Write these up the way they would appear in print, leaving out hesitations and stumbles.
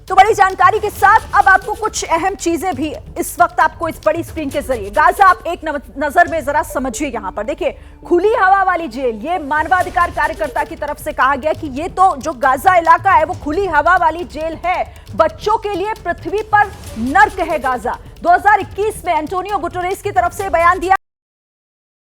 तो बड़ी जानकारी के साथ अब आपको कुछ अहम चीजें भी इस वक्त आपको इस बड़ी स्क्रीन के जरिए गाजा आप एक नजर में जरा समझिए। यहां पर देखिए, खुली हवा वाली जेल, ये मानवाधिकार कार्यकर्ता की तरफ से कहा गया कि ये तो जो गाजा इलाका है वो खुली हवा वाली जेल है, बच्चों के लिए पृथ्वी पर नर्क है गाजा। 2021 में एंटोनियो गुटेरेस की तरफ से बयान दिया,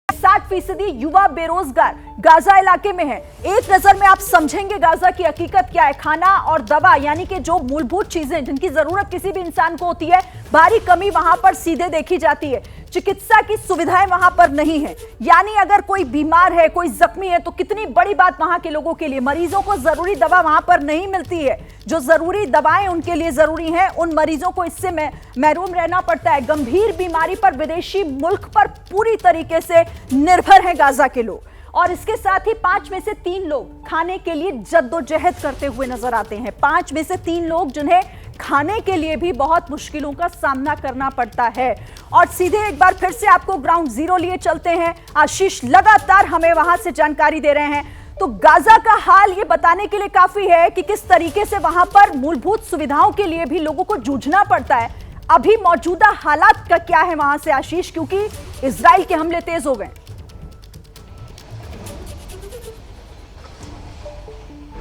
60% युवा बेरोजगार गाजा इलाके में है। एक नजर में आप समझेंगे गाजा की हकीकत क्या है। खाना और दवा यानी कि जो मूलभूत चीजें जिनकी जरूरत किसी भी इंसान को होती है, भारी कमी वहां पर सीधे देखी जाती है। चिकित्सा की सुविधाएं वहां पर नहीं है, यानी अगर कोई बीमार है, कोई जख्मी है तो कितनी बड़ी बात वहां के लोगों के लिए। मरीजों को जरूरी दवा वहां पर नहीं मिलती है, जो जरूरी दवाएं उनके लिए जरूरी हैं उन मरीजों को इससे महरूम रहना पड़ता है। गंभीर बीमारी पर विदेशी मुल्क पर पूरी तरीके से निर्भर है गाजा के लोग। और इसके साथ ही 5 में से 3 लोग खाने के लिए जद्दोजहद करते हुए नजर आते हैं। 5 में से 3 लोग जिन्हें खाने के लिए भी बहुत मुश्किलों का सामना करना पड़ता है। और सीधे एक बार फिर से आपको ग्राउंड जीरो लिए चलते हैं। आशीष लगातार हमें वहां से जानकारी दे रहे हैं, तो गाजा का हाल ये बताने के लिए काफी है कि किस तरीके से वहां पर मूलभूत सुविधाओं के लिए भी लोगों को जूझना पड़ता है। अभी मौजूदा हालात का क्या है वहां से आशीष, क्योंकि इजराइल के हमले तेज हो गए।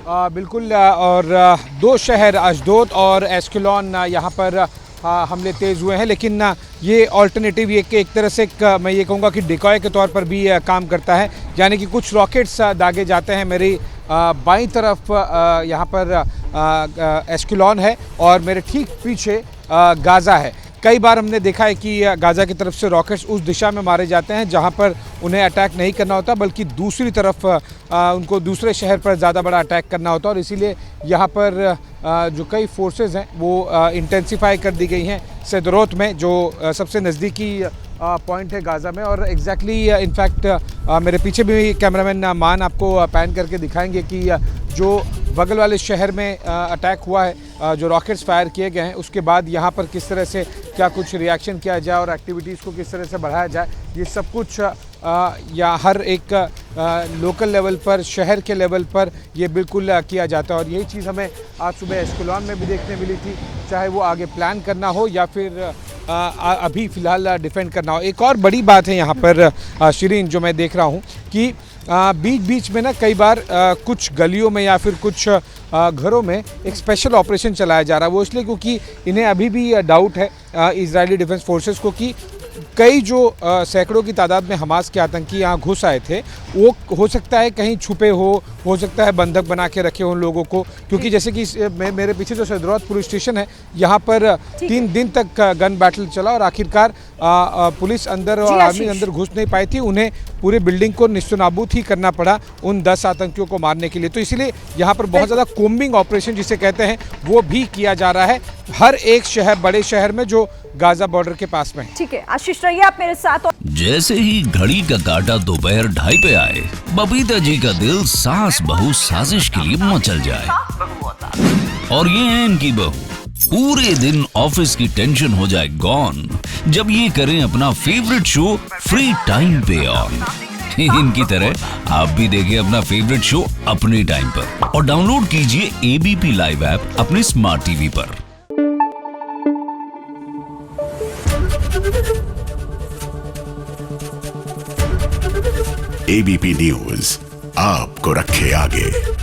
बिल्कुल, और 2 शहर अशदोद और एस्कलोन यहाँ पर हमले तेज़ हुए हैं, लेकिन ये ऑल्टरनेटिव ये एक तरह से मैं ये कहूँगा कि डिकॉय के तौर पर भी काम करता है, यानी कि कुछ रॉकेट्स दागे जाते हैं। मेरी बाईं तरफ यहाँ पर एस्कलोन है और मेरे ठीक पीछे गाज़ा है। कई बार हमने देखा है कि गाज़ा की तरफ से रॉकेट्स उस दिशा में मारे जाते हैं जहां पर उन्हें अटैक नहीं करना होता, बल्कि दूसरी तरफ उनको दूसरे शहर पर ज़्यादा बड़ा अटैक करना होता है। और इसीलिए यहां पर जो कई फोर्सेस हैं वो इंटेंसिफाई कर दी गई हैं सदरोत में, जो सबसे नज़दीकी पॉइंट है गाज़ा में। और एग्जैक्टली इनफैक्ट मेरे पीछे भी कैमरामैन मान आपको पैन करके दिखाएंगे कि जो बगल वाले शहर में अटैक हुआ है, जो रॉकेट्स फायर किए गए हैं, उसके बाद यहाँ पर किस तरह से क्या कुछ रिएक्शन किया जाए और एक्टिविटीज़ को किस तरह से बढ़ाया जाए, ये सब कुछ या हर एक लोकल लेवल पर, शहर के लेवल पर ये बिल्कुल किया जाता है। और यही चीज़ हमें आज सुबह एस्कलोन में भी देखने मिली थी, चाहे वो आगे प्लान करना हो या फिर अभी फ़िलहाल डिफेंड करना हो। एक और बड़ी बात है यहाँ पर शिरीन, जो मैं देख रहा हूँ कि बीच बीच में ना कई बार कुछ गलियों में या फिर कुछ घरों में एक स्पेशल ऑपरेशन चलाया जा रहा है। वो इसलिए क्योंकि इन्हें अभी भी डाउट है इजरायली डिफेंस फोर्सेस को कि कई जो सैकड़ों की तादाद में हमास के आतंकी यहाँ घुस आए थे, वो हो सकता है कहीं छुपे हो सकता है बंधक बना के रखे उन लोगों को। क्योंकि जैसे कि मेरे पीछे जो सदरौत पुलिस स्टेशन है, यहाँ पर 3 दिन तक गन बैटल चला और आखिरकार पुलिस अंदर और आर्मी अंदर घुस नहीं पाई थी। उन्हें पूरे बिल्डिंग को निस्तनाबूद ही करना पड़ा उन 10 आतंकियों को मारने के लिए। तो इसलिए यहाँ पर बहुत ज़्यादा कोम्बिंग ऑपरेशन जिसे कहते हैं वो भी किया जा रहा है हर एक शहर, बड़े शहर में जो गाजा बॉर्डर के पास में है। ठीक है आशीष, रहिए आप मेरे साथ। जैसे ही घड़ी का काटा दोपहर 2:30 पे आए, बबीता जी का दिल सास बहू साजिश के लिए मचल जाए। और ये है इनकी बहू, पूरे दिन ऑफिस की टेंशन हो जाए गॉन जब ये करें अपना फेवरेट शो फ्री टाइम पे ऑन। इनकी तरह आप भी देखिए अपना फेवरेट शो अपने टाइम पर और डाउनलोड कीजिए एबीपी लाइव ऐप अपने स्मार्ट टीवी पर। एबीपी न्यूज आपको रखे आगे।